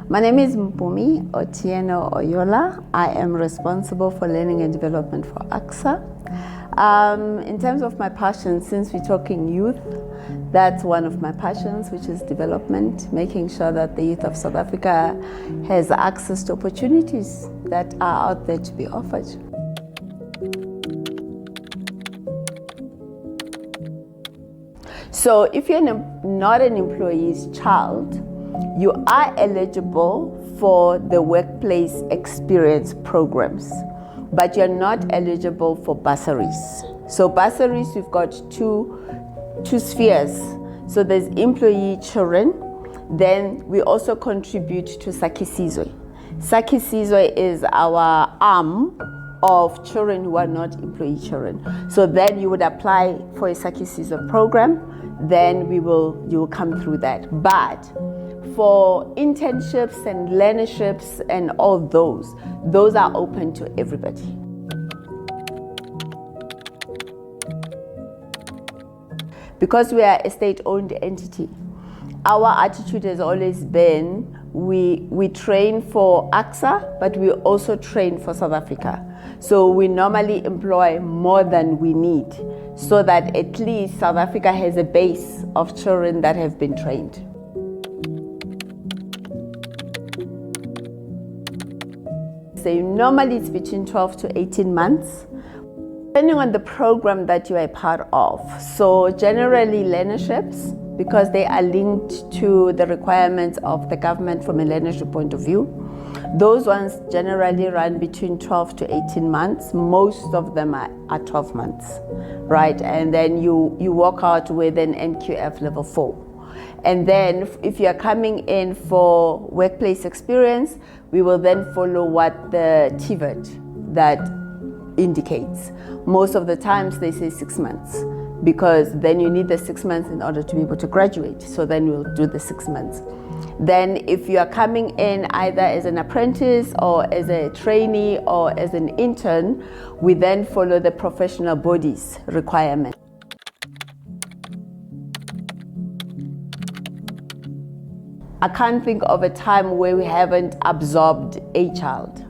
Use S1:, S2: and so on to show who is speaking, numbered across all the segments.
S1: My name is Mpumi Otieno-Oyola. I am responsible for learning and development for ACSA. In terms of my passion, since we're talking youth, that's one of my passions, which is development, making sure that the youth of South Africa has access to opportunities that are out there to be offered. So if you're not an employee's child, you are eligible for the workplace experience programs, but you're not eligible for bursaries. So bursaries, we've got two spheres. So there's employee children, then we also contribute to Sakisizwe. Sakisizwe is our arm of children who are not employee children. So then you would apply for a Sakisizwe program, then you will come through that. But for internships and learnerships and all those are open to everybody. Because we are a state-owned entity, our attitude has always been we train for ACSA, but we also train for South Africa. So we normally employ more than we need, so that at least South Africa has a base of children that have been trained. So normally it's between 12 to 18 months, depending on the program that you are a part of. So generally learnerships, because they are linked to the requirements of the government from a learnership point of view. Those ones generally run between 12 to 18 months. Most of them are 12 months, right? And then you walk out with an NQF level 4. And then if you're coming in for workplace experience, we will then follow what the TVET that indicates. Most of the times they say 6 months, because then you need the 6 months in order to be able to graduate. So then we'll do the 6 months. Then if you are coming in either as an apprentice or as a trainee or as an intern, we then follow the professional bodies requirement. I can't think of a time where we haven't absorbed a child.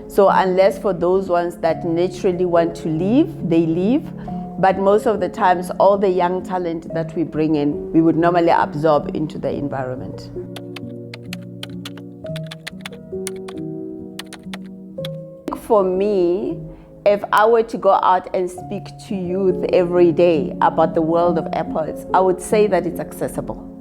S1: So unless for those ones that naturally want to leave, they leave. But most of the times, all the young talent that we bring in, we would normally absorb into the environment. For me, if I were to go out and speak to youth every day about the world of airports, I would say that it's accessible.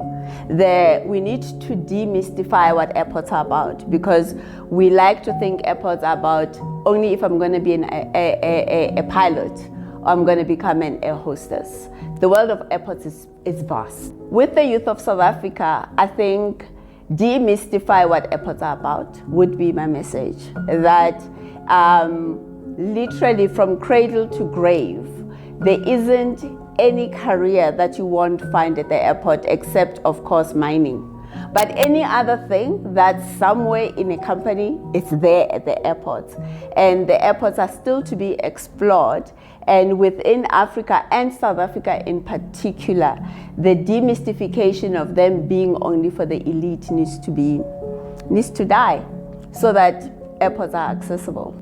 S1: We need to demystify what airports are about, because we like to think airports are about only if I'm going to be a pilot or I'm going to become an air hostess. The world of airports is vast. With the youth of South Africa, I think demystify what airports are about would be my message. That literally from cradle to grave, there isn't any career that you won't find at the airport, except of course mining. But any other thing that's somewhere in a company, it's there at the airports. And the airports are still to be explored. And within Africa and South Africa in particular, the demystification of them being only for the elite needs to die, so that airports are accessible.